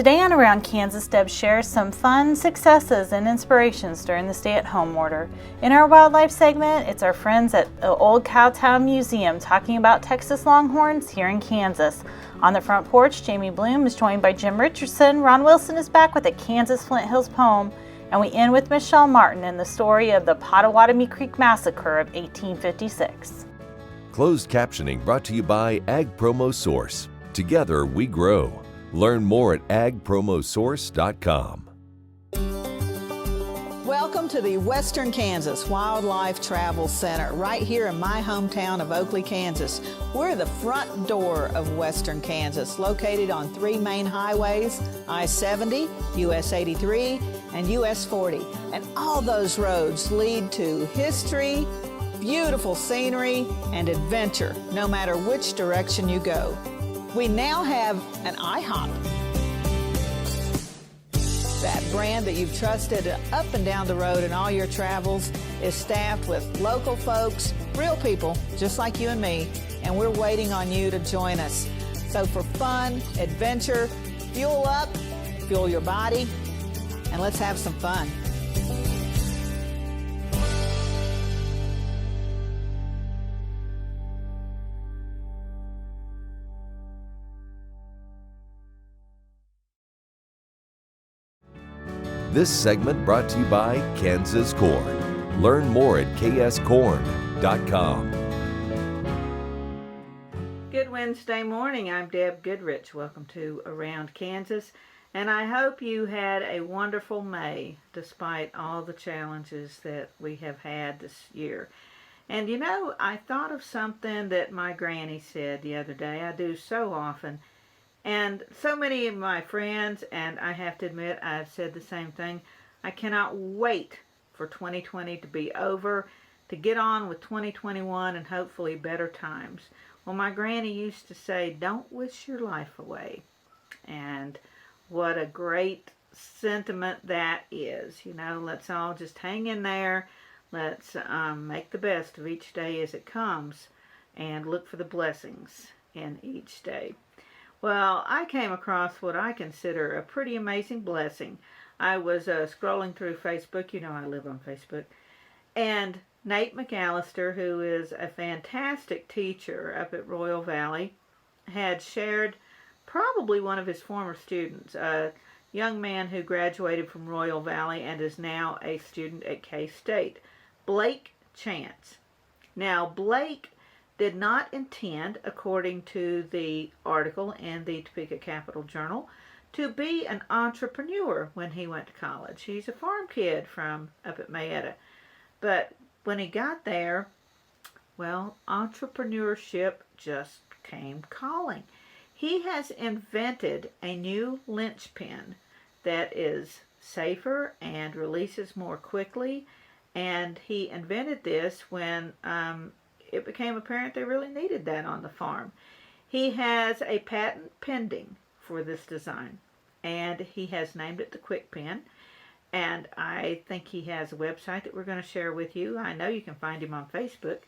Today on Around Kansas, Deb shares some fun successes and inspirations during the stay-at-home order. In our wildlife segment, it's our friends at the Old Cowtown Museum talking about Texas Longhorns here in Kansas. On the front porch, Jamie Bloom is joined by Jim Richardson. Ron Wilson is back with a Kansas Flint Hills poem. And we end with Michelle Martin and the story of the Potawatomie Creek Massacre of 1856. Closed captioning brought to you by Ag Promo Source. Together we grow. Learn more at agpromosource.com. Welcome to the Western Kansas Wildlife Travel Center, right here in my hometown of Oakley, Kansas. We're the front door of Western Kansas, located on three main highways, I-70, US 83, and US 40. And all those roads lead to history, beautiful scenery, and adventure, no matter which direction you go. We now have an IHOP. That brand that you've trusted up and down the road in all your travels is staffed with local folks, real people, just like you and me, and we're waiting on you to join us. So for fun, adventure, fuel up, fuel your body, and let's have some fun. This segment brought to you by Kansas Corn. Learn more at kscorn.com. Good Wednesday morning. I'm Deb Goodrich. Welcome to Around Kansas. And I hope you had a wonderful May despite all the challenges that we have had this year. And you know, I thought of something that my granny said the other day. I do so often. And so many of my friends, and I have to admit, I've said the same thing. I cannot wait for 2020 to be over, to get on with 2021 and hopefully better times. Well, my granny used to say, don't wish your life away. And what a great sentiment that is. You know, let's all just hang in there. Let's make the best of each day as it comes and look for the blessings in each day. Well, I came across what I consider a pretty amazing blessing. I was scrolling through Facebook. You know I live on Facebook. And Nate McAllister, who is a fantastic teacher up at Royal Valley, had shared probably one of his former students, a young man who graduated from Royal Valley and is now a student at K-State, Blake Chance. Now, Blake did not intend, according to the article in the Topeka Capital Journal, to be an entrepreneur when he went to college. He's a farm kid from up at Mayetta. But when he got there, well, entrepreneurship just came calling. He has invented a new linchpin that is safer and releases more quickly. And he invented this when it became apparent they really needed that on the farm. He has a patent pending for this design, and he has named it the Quick Pen. And I think he has a website that we're going to share with you. I know you can find him on Facebook.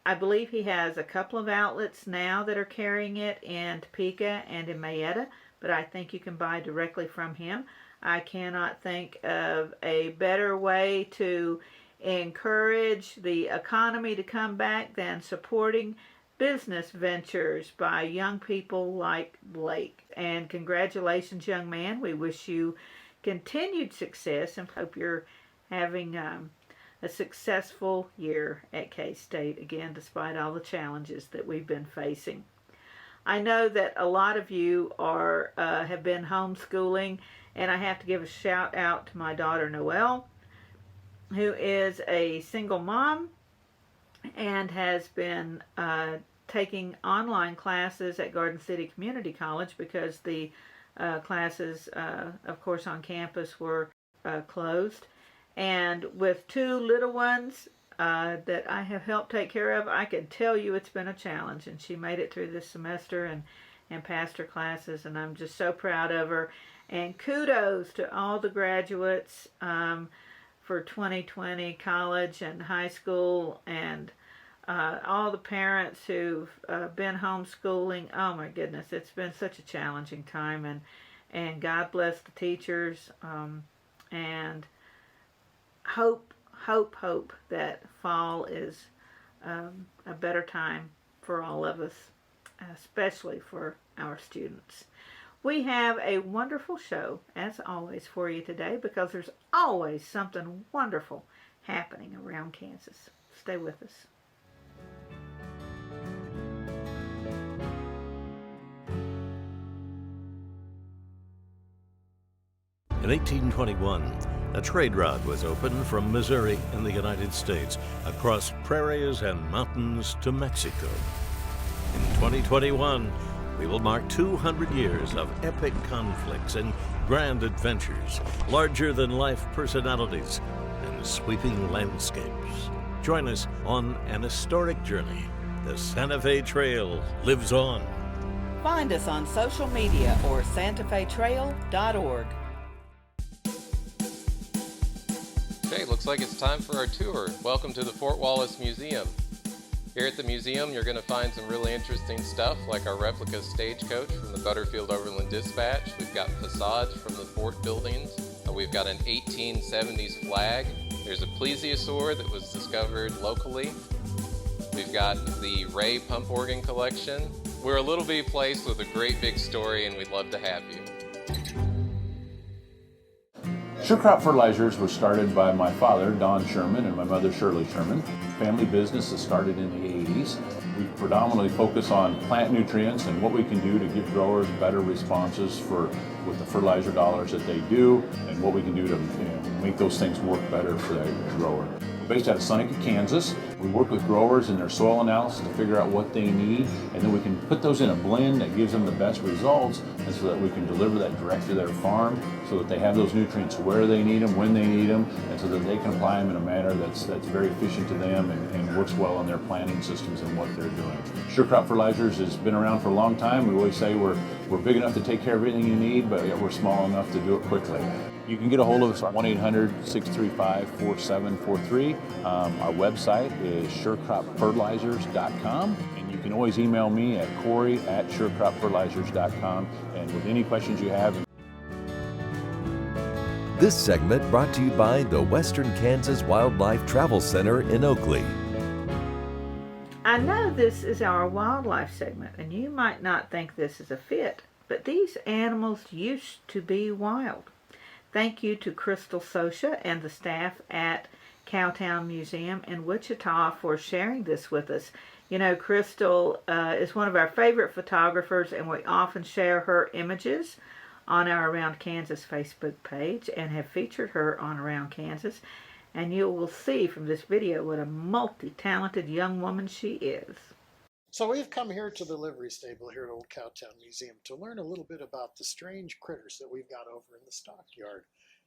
I believe he has a couple of outlets now that are carrying it in Topeka and in Mayetta, but I think you can buy directly from him. I cannot think of a better way to encourage the economy to come back than supporting business ventures by young people like Blake. And congratulations, young man. We wish you continued success and hope you're having a successful year at K-State, again, despite all the challenges that we've been facing. I know that a lot of you are have been homeschooling, and I have to give a shout out to my daughter Noelle, who is a single mom and has been taking online classes at Garden City Community College because the classes, of course, on campus were closed. And with two little ones that I have helped take care of, I can tell you it's been a challenge. And she made it through this semester and passed her classes, and I'm just so proud of her. And kudos to all the graduates for 2020, college and high school, and all the parents who've been homeschooling. Oh my goodness, it's been such a challenging time, And God bless the teachers, and hope that fall is a better time for all of us, especially for our students. We have a wonderful show, as always, for you today because there's always something wonderful happening around Kansas. Stay with us. In 1821, a trade route was opened from Missouri in the United States across prairies and mountains to Mexico. In 2021, we will mark 200 years of epic conflicts and grand adventures, larger-than-life personalities, and sweeping landscapes. Join us on an historic journey. The Santa Fe Trail lives on. Find us on social media or santafetrail.org. Okay, looks like it's time for our tour. Welcome to the Fort Wallace Museum. Here at the museum, you're going to find some really interesting stuff like our replica stagecoach from the Butterfield Overland Dispatch. We've got facades from the fort buildings. We've got an 1870s flag. There's a plesiosaur that was discovered locally. We've got the Ray pump organ collection. We're a little bitty place with a great big story, and we'd love to have you. Surecrop Fertilizers was started by my father, Don Sherman, and my mother, Shirley Sherman. Family business that started in the 80s. We predominantly focus on plant nutrients and what we can do to give growers better responses with the fertilizer dollars that they do, and what we can do to make those things work better for that grower. We're based out of Seneca, Kansas. We work with growers in their soil analysis to figure out what they need, and then we can put those in a blend that gives them the best results, and so that we can deliver that direct to their farm so that they have those nutrients where they need them, when they need them, and so that they can apply them in a manner that's very efficient to them and works well on their planting systems and what they're doing. Surecrop Fertilizers has been around for a long time. We always say we're big enough to take care of everything you need, but we're small enough to do it quickly. You can get a hold of us at 1-800-635-4743. Our website is surecropfertilizers.com, and you can always email me at Corey@surecropfertilizers.com, and with any questions you have. This segment brought to you by the Western Kansas Wildlife Travel Center in Oakley. I know this is our wildlife segment, and you might not think this is a fit, but these animals used to be wild. Thank you to Crystal Socia and the staff at Cowtown Museum in Wichita for sharing this with us. You know, Crystal is one of our favorite photographers, and we often share her images on our Around Kansas Facebook page and have featured her on Around Kansas. And you will see from this video what a multi-talented young woman she is. So we've come here to the livery stable here at Old Cowtown Museum to learn a little bit about the strange critters that we've got over in the stockyard.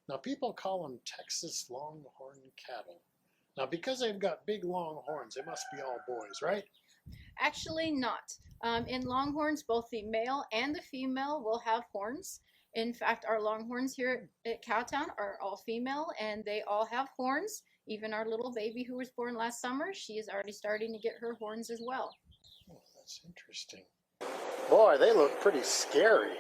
Now people call them Texas Longhorn cattle. Now because they've got big long horns, they must be all boys, right? Actually not. In Longhorns, both the male and the female will have horns. In fact, our Longhorns here at Cowtown are all female, and they all have horns. Even our little baby who was born last summer, she is already starting to get her horns as well. Oh, that's interesting. Boy, they look pretty scary.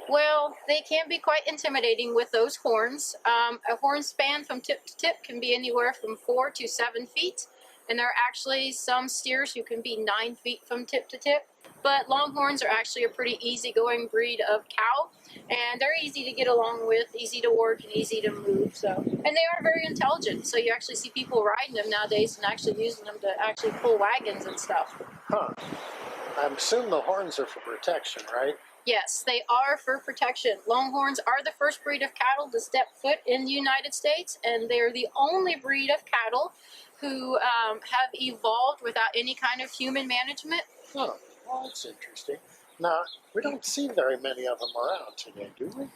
Well, they can be quite intimidating with those horns. A horn span from tip to tip can be anywhere from 4 to 7 feet. And there are actually some steers who can be 9 feet from tip to tip. But Longhorns are actually a pretty easygoing breed of cow, and they're easy to get along with, easy to work, and easy to move. And they are very intelligent, so you actually see people riding them nowadays and actually using them to actually pull wagons and stuff. Huh. I assume the horns are for protection, right? Yes, they are for protection. Longhorns are the first breed of cattle to step foot in the United States, and they're the only breed of cattle who have evolved without any kind of human management. Oh, well, that's interesting. Now, we don't see very many of them around today, do we?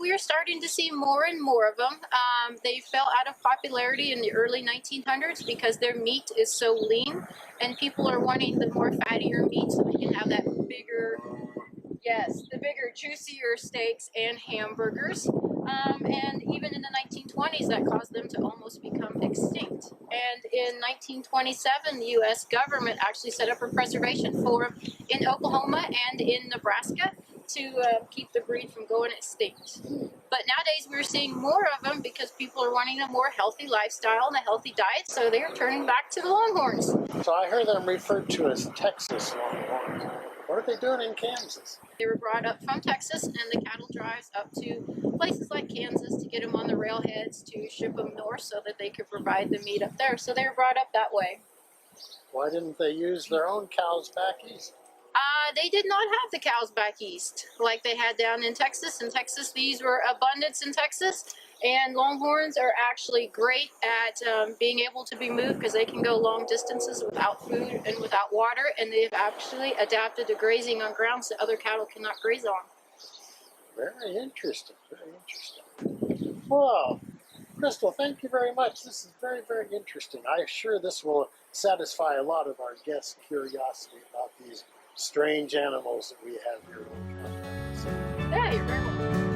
We are starting to see more and more of them. They fell out of popularity in the early 1900s because their meat is so lean, and people are wanting the more fattier meat so they can have that bigger, yes, the bigger, juicier steaks and hamburgers. And even in the 1920s, that caused them to almost become extinct. And in 1927, the U.S. government actually set up a preservation forum in Oklahoma and in Nebraska to keep the breed from going extinct. But nowadays we're seeing more of them because people are wanting a more healthy lifestyle and a healthy diet, so they're turning back to the Longhorns. So I heard them referred to as Texas Longhorns. What are they doing in Kansas? They were brought up from Texas, and the cattle drives up to places like Kansas to get them on the railheads to ship them north so that they could provide the meat up there. So they were brought up that way. Why didn't they use their own cows back east? They did not have the cows back east like they had down in Texas. In Texas, these were abundance in Texas, and Longhorns are actually great at being able to be moved because they can go long distances without food and without water, and they've actually adapted to grazing on grounds that other cattle cannot graze on. Very interesting, very interesting. Well, Crystal, thank you very much. This is very, very interesting. I'm sure this will satisfy a lot of our guests' curiosity about these strange animals that we have here. Yeah, you're very welcome.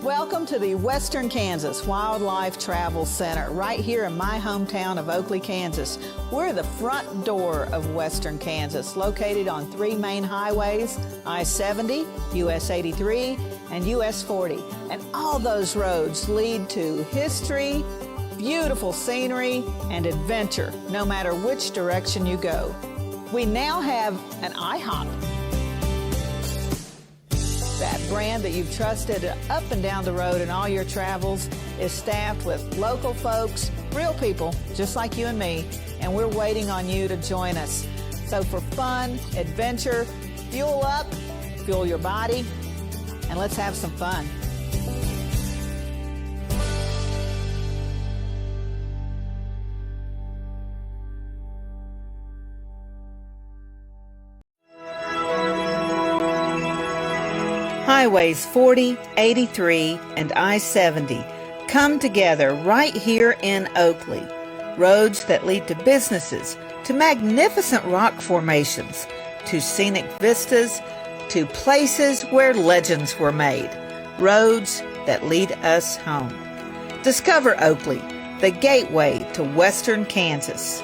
Welcome to the Western Kansas Wildlife Travel Center, right here in my hometown of Oakley, Kansas. We're the front door of Western Kansas, located on 3 main highways, I-70, US 83, and US 40. And all those roads lead to history, beautiful scenery, and adventure, no matter which direction you go. We now have an IHOP. That brand that you've trusted up and down the road in all your travels is staffed with local folks, real people, just like you and me, and we're waiting on you to join us. So for fun, adventure, fuel up, fuel your body, and let's have some fun. Highways 40, 83, and I-70 come together right here in Oakley. Roads that lead to businesses, to magnificent rock formations, to scenic vistas, to places where legends were made. Roads that lead us home. Discover Oakley, the gateway to Western Kansas.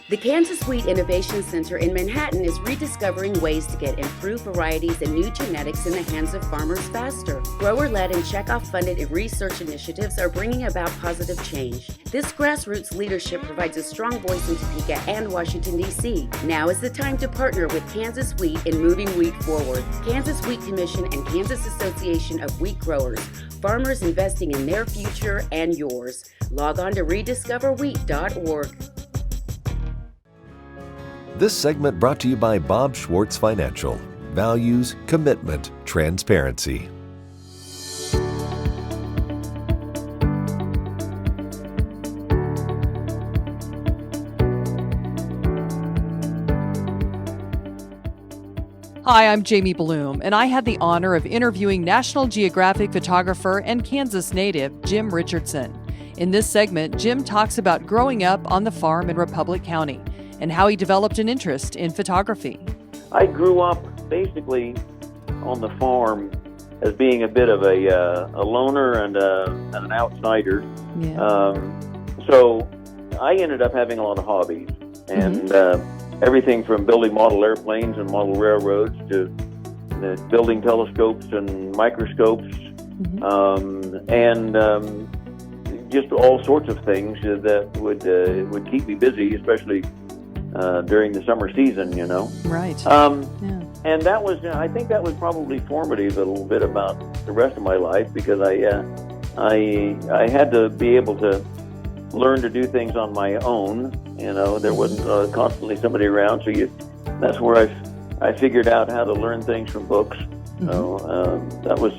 The Kansas Wheat Innovation Center in Manhattan is rediscovering ways to get improved varieties and new genetics in the hands of farmers faster. Grower-led and checkoff-funded research initiatives are bringing about positive change. This grassroots leadership provides a strong voice in Topeka and Washington, D.C. Now is the time to partner with Kansas Wheat in moving wheat forward. Kansas Wheat Commission and Kansas Association of Wheat Growers. Farmers investing in their future and yours. Log on to rediscoverwheat.org. This segment brought to you by Bob Schwartz Financial. Values, commitment, transparency. Hi, I'm Jamie Bloom, and I had the honor of interviewing National Geographic photographer and Kansas native Jim Richardson. In this segment, Jim talks about growing up on the farm in Republic County and how he developed an interest in photography. I grew up basically on the farm as being a bit of a loner and an outsider. Yeah. So I ended up having a lot of hobbies, and everything from building model airplanes and model railroads to building telescopes and microscopes, and just all sorts of things that would keep me busy, especially during the summer season, you know. Right. And that was, I think that was probably formative a little bit about the rest of my life, because I had to be able to learn to do things on my own. You know, there wasn't constantly somebody around, so that's where I figured out how to learn things from books. So that was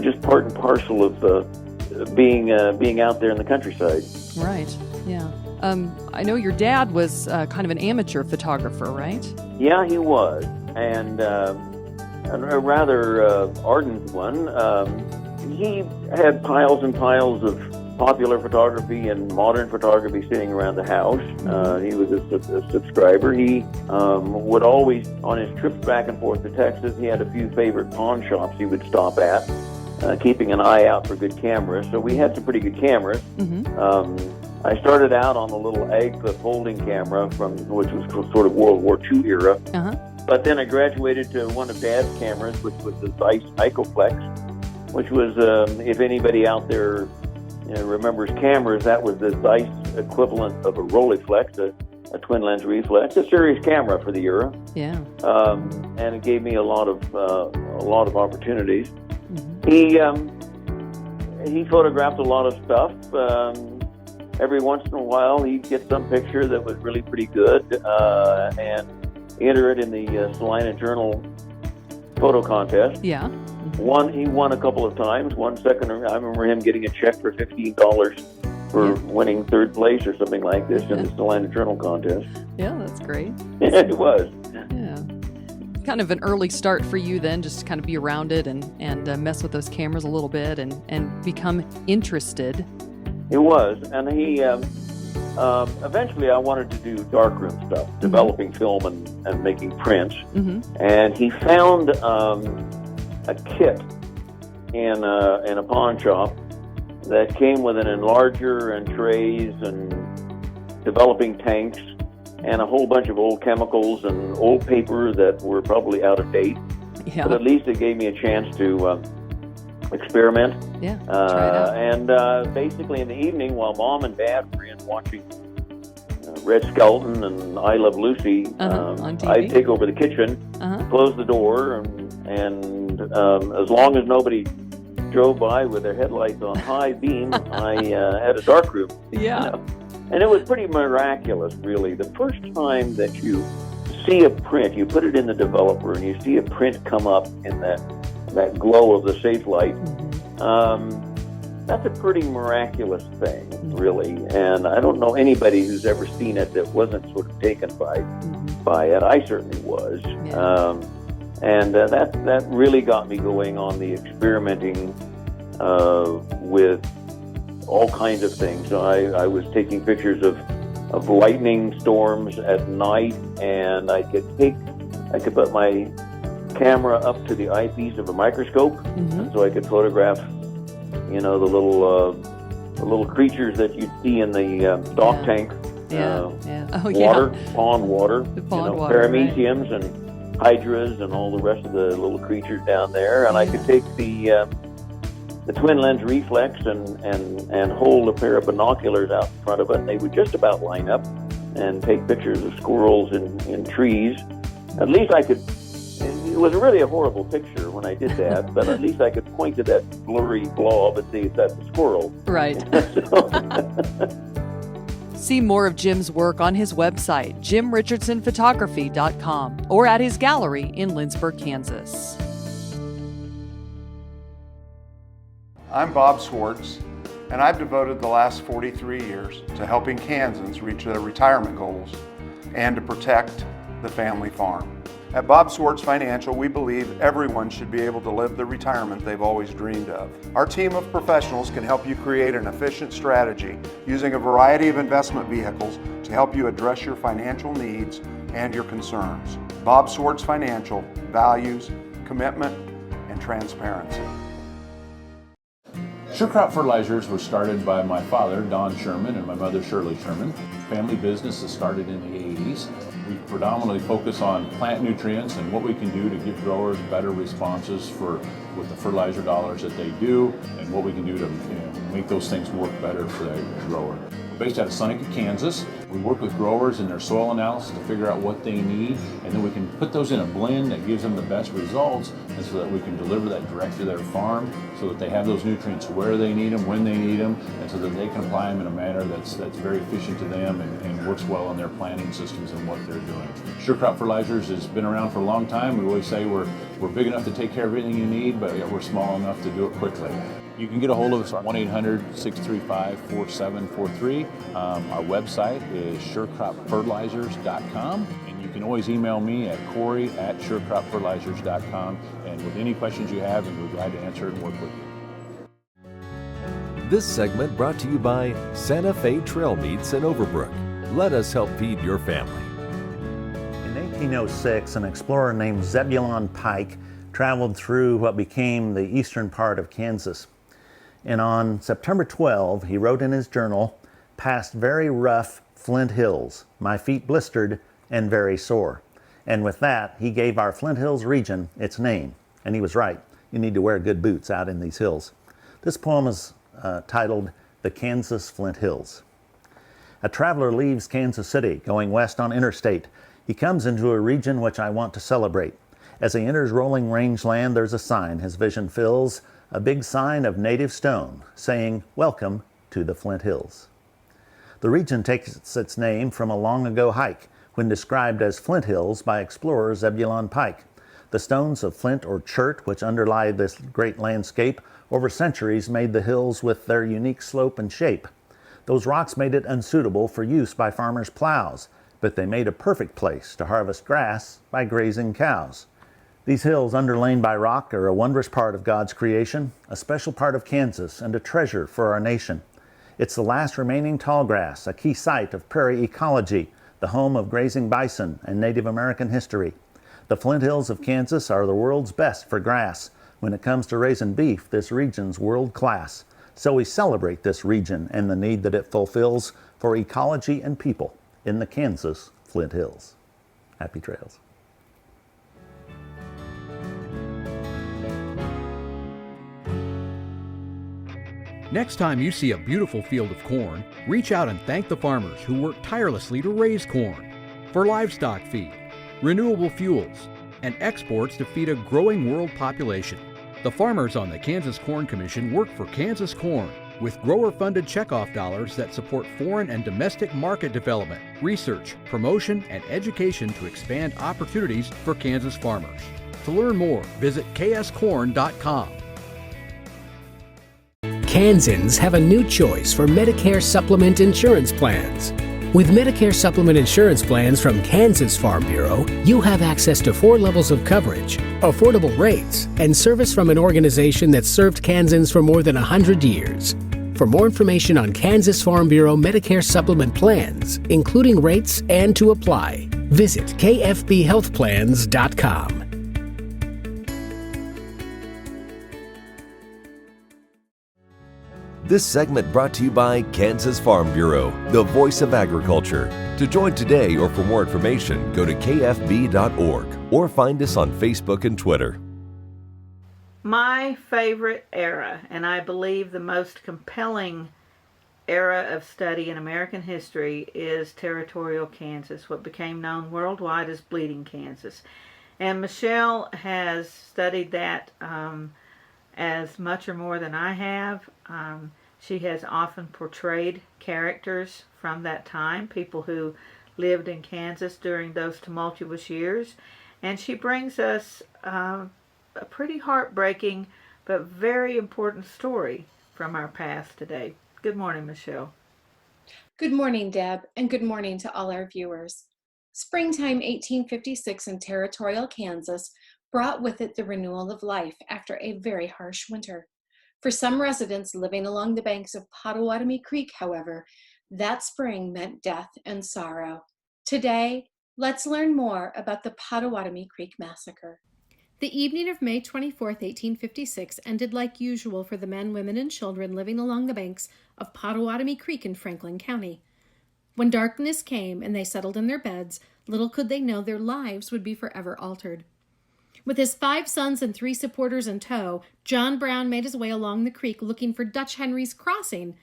just part and parcel of being out there in the countryside. Right. Yeah. I know your dad was kind of an amateur photographer, right? Yeah, he was, and a rather ardent one. He had piles and piles of popular photography and modern photography sitting around the house. He was a subscriber. He would always, on his trips back and forth to Texas, he had a few favorite pawn shops he would stop at. keeping an eye out for good cameras. So we had some pretty good cameras. I started out on a little Agfa folding camera which was sort of World War II era. But then I graduated to one of Dad's cameras, which was the Zeiss Icoflex, which was, if anybody out there remembers cameras, that was the Zeiss equivalent of a Rolleiflex, a twin lens reflex, a serious camera for the era. Yeah. And it gave me a lot of opportunities. He photographed a lot of stuff. Every once in a while, he'd get some picture that was really pretty good, and enter it in the Salina Journal photo contest. Yeah. He won a couple of times. One second, I remember him getting a check for $15 for winning third place or something like this in the Salina Journal contest. Yeah, that's great. It was. Yeah. Kind of an early start for you then, just to kind of be around it and mess with those cameras a little bit and become interested. It was. And he, eventually I wanted to do darkroom stuff, developing film and making prints. And he found a kit in a pawn shop that came with an enlarger and trays and developing tanks and a whole bunch of old chemicals and old paper that were probably out of date. Yeah. But at least it gave me a chance to experiment. Yeah, try it out. And basically in the evening while Mom and Dad were in watching Red Skelton and I Love Lucy, on TV. I'd take over the kitchen, close the door, and as long as nobody drove by with their headlights on high beam, I had a darkroom. Yeah. And it was pretty miraculous, really. The first time that you see a print, you put it in the developer, and you see a print come up in that glow of the safe light. That's a pretty miraculous thing, really. And I don't know anybody who's ever seen it that wasn't sort of taken by it. I certainly was. Yeah. And that really got me going on the experimenting with all kinds of things. So I was taking pictures of lightning storms at night, and I could put my camera up to the eyepiece of a microscope, so I could photograph, the little creatures that you'd see in the stock tank. Water, pond water, parameciums and hydras and all the rest of the little creatures down there. And I could take the twin lens reflex and hold a pair of binoculars out in front of it, and they would just about line up, and take pictures of squirrels in trees. At least I could. It was really a horrible picture when I did that, but at least I could point to that blurry blob and see if that's a squirrel. Right. See more of Jim's work on his website, jimrichardsonphotography.com, or at his gallery in Lindsborg, Kansas. I'm Bob Schwartz, and I've devoted the last 43 years to helping Kansans reach their retirement goals and to protect the family farm. At Bob Schwartz Financial, we believe everyone should be able to live the retirement they've always dreamed of. Our team of professionals can help you create an efficient strategy using a variety of investment vehicles to help you address your financial needs and your concerns. Bob Schwartz Financial values commitment and transparency. Sure Crop Fertilizers was started by my father, Don Sherman, and my mother, Shirley Sherman. Family business that started in the 80s. We predominantly focus on plant nutrients and what we can do to give growers better responses with the fertilizer dollars that they do, and what we can do to make those things work better for the grower. We're based out of Seneca, Kansas. We work with growers in their soil analysis to figure out what they need, and then we can put those in a blend that gives them the best results, and so that we can deliver that direct to their farm, so that they have those nutrients where they need them, when they need them, and so that they can apply them in a manner that's very efficient to them and works well on their planting systems and what they're doing. Sure Crop Fertilizers has been around for a long time. We always say we're big enough to take care of everything you need, but we're small enough to do it quickly. You can get a hold of us at 1-800-635-4743. Our website is surecropfertilizers.com, and you can always email me at Corey@surecropfertilizers.com, and with any questions you have, and we're glad to answer and work with you. This segment brought to you by Santa Fe Trail Meats in Overbrook. Let us help feed your family. In 1806, an explorer named Zebulon Pike traveled through what became the eastern part of Kansas. And on September 12, he wrote in his journal, "Past very rough Flint Hills, my feet blistered and very sore." And with that, he gave our Flint Hills region its name. And he was right. You need to wear good boots out in these hills. This poem is titled "The Kansas Flint Hills." A traveler leaves Kansas City, going west on interstate. He comes into a region which I want to celebrate. As he enters rolling rangeland, there's a sign his vision fills, a big sign of native stone, saying, "Welcome to the Flint Hills." The region takes its name from a long ago hike, when described as Flint Hills by explorer Zebulon Pike. The stones of flint or chert which underlie this great landscape over centuries made the hills with their unique slope and shape. Those rocks made it unsuitable for use by farmers' plows, but they made a perfect place to harvest grass by grazing cows. These hills underlain by rock are a wondrous part of God's creation, a special part of Kansas, and a treasure for our nation. It's the last remaining tall grass, a key site of prairie ecology, the home of grazing bison and Native American history. The Flint Hills of Kansas are the world's best for grass. When it comes to raising beef, this region's world class. So we celebrate this region and the need that it fulfills for ecology and people in the Kansas Flint Hills. Happy trails. Next time you see a beautiful field of corn, reach out and thank the farmers who work tirelessly to raise corn for livestock feed, renewable fuels, and exports to feed a growing world population. The farmers on the Kansas Corn Commission work for Kansas Corn with grower-funded checkoff dollars that support foreign and domestic market development, research, promotion, and education to expand opportunities for Kansas farmers. To learn more, visit kscorn.com. Kansans have a new choice for Medicare supplement insurance plans. With Medicare supplement insurance plans from Kansas Farm Bureau, you have access to 4 levels of coverage, affordable rates, and service from an organization that's served Kansans for more than 100 years. For more information on Kansas Farm Bureau Medicare supplement plans, including rates and to apply, visit kfbhealthplans.com. This segment brought to you by Kansas Farm Bureau, the voice of agriculture. To join today or for more information, go to kfb.org or find us on Facebook and Twitter. My favorite era, and I believe the most compelling era of study in American history, is territorial Kansas, what became known worldwide as Bleeding Kansas. And Michelle has studied that as much or more than I have. She has often portrayed characters from that time, people who lived in Kansas during those tumultuous years. And she brings us a pretty heartbreaking but very important story from our past today. Good morning, Michelle. Good morning, Deb, and good morning to all our viewers. Springtime 1856 in territorial Kansas brought with it the renewal of life after a very harsh winter. For some residents living along the banks of Potawatomie Creek, however, that spring meant death and sorrow. Today, let's learn more about the Potawatomie Creek Massacre. The evening of May 24, 1856 ended like usual for the men, women, and children living along the banks of Potawatomie Creek in Franklin County. When darkness came and they settled in their beds, little could they know their lives would be forever altered. With his 5 sons and 3 supporters in tow, John Brown made his way along the creek looking for Dutch Henry's Crossing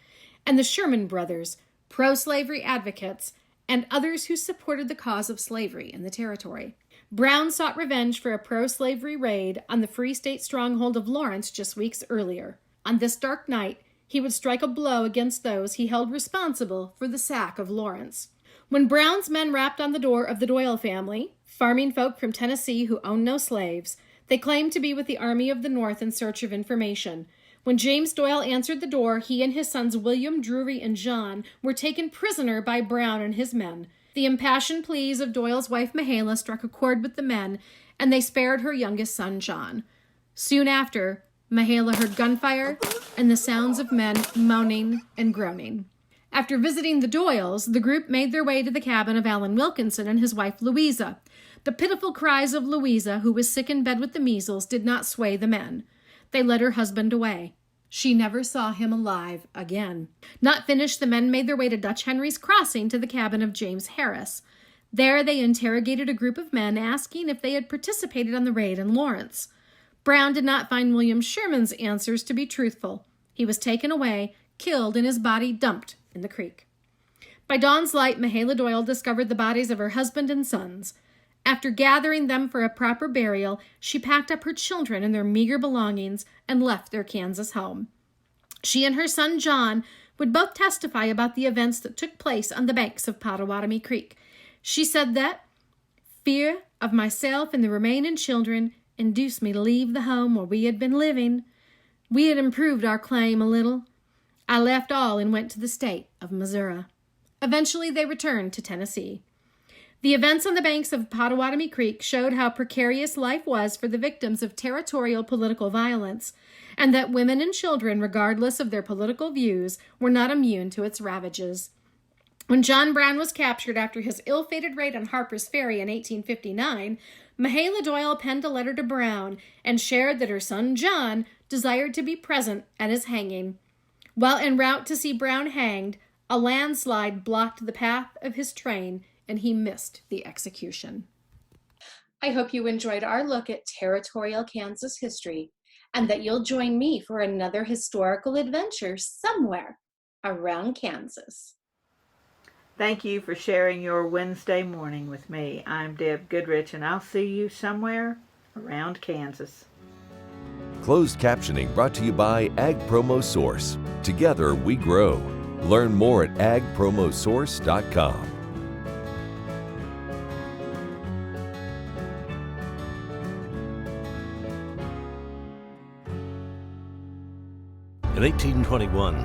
and the Sherman brothers, pro-slavery advocates, and others who supported the cause of slavery in the territory. Brown sought revenge for a pro-slavery raid on the Free State stronghold of Lawrence just weeks earlier. On this dark night, he would strike a blow against those he held responsible for the sack of Lawrence. When Brown's men rapped on the door of the Doyle family, farming folk from Tennessee who owned no slaves, they claimed to be with the Army of the North in search of information. When James Doyle answered the door, he and his sons William, Drury, and John were taken prisoner by Brown and his men. The impassioned pleas of Doyle's wife Mahala struck a chord with the men, and they spared her youngest son John. Soon after, Mahala heard gunfire and the sounds of men moaning and groaning. After visiting the Doyles, the group made their way to the cabin of Allen Wilkinson and his wife Louisa. The pitiful cries of Louisa, who was sick in bed with the measles, did not sway the men. They led her husband away. She never saw him alive again. Not finished, the men made their way to Dutch Henry's Crossing to the cabin of James Harris. There they interrogated a group of men, asking if they had participated on the raid in Lawrence. Brown did not find William Sherman's answers to be truthful. He was taken away, killed, and his body dumped in the creek. By dawn's light, Mahala Doyle discovered the bodies of her husband and sons. After gathering them for a proper burial, she packed up her children and their meager belongings and left their Kansas home. She and her son John would both testify about the events that took place on the banks of Potawatomie Creek. She said that fear of myself and the remaining children induced me to leave the home where we had been living. We had improved our claim a little. I left all and went to the state of Missouri. Eventually, they returned to Tennessee. The events on the banks of Potawatomie Creek showed how precarious life was for the victims of territorial political violence, and that women and children, regardless of their political views, were not immune to its ravages. When John Brown was captured after his ill-fated raid on Harper's Ferry in 1859, Mahala Doyle penned a letter to Brown and shared that her son John desired to be present at his hanging. While en route to see Brown hanged, a landslide blocked the path of his train, and he missed the execution. I hope you enjoyed our look at territorial Kansas history, and that you'll join me for another historical adventure somewhere around Kansas. Thank you for sharing your Wednesday morning with me. I'm Deb Goodrich, and I'll see you somewhere around Kansas. Closed captioning brought to you by Ag Promo Source. Together we grow. Learn more at agpromosource.com. In 1821,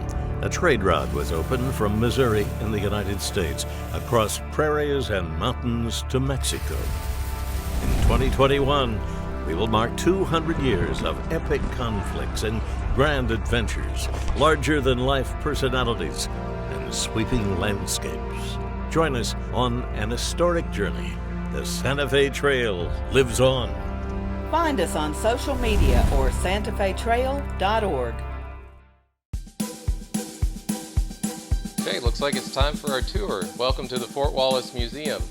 a trade route was opened from Missouri in the United States across prairies and mountains to Mexico. In 2021, we will mark 200 years of epic conflicts and grand adventures, larger-than-life personalities, and sweeping landscapes. Join us on an historic journey. The Santa Fe Trail lives on. Find us on social media or santafetrail.org. Okay, looks like it's time for our tour. Welcome to the Fort Wallace Museum.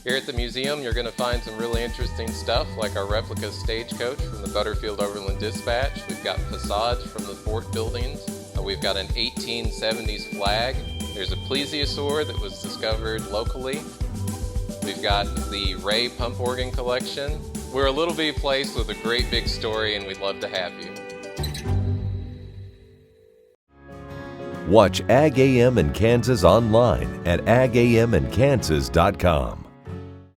Here at the museum, you're going to find some really interesting stuff like our replica stagecoach from the Butterfield Overland Dispatch. We've got facades from the fort buildings. We've got an 1870s flag. There's a plesiosaur that was discovered locally. We've got the Ray pump organ collection. We're a little bitty place with a great big story, and we'd love to have you. Watch Ag AM in Kansas online at agamandkansas.com.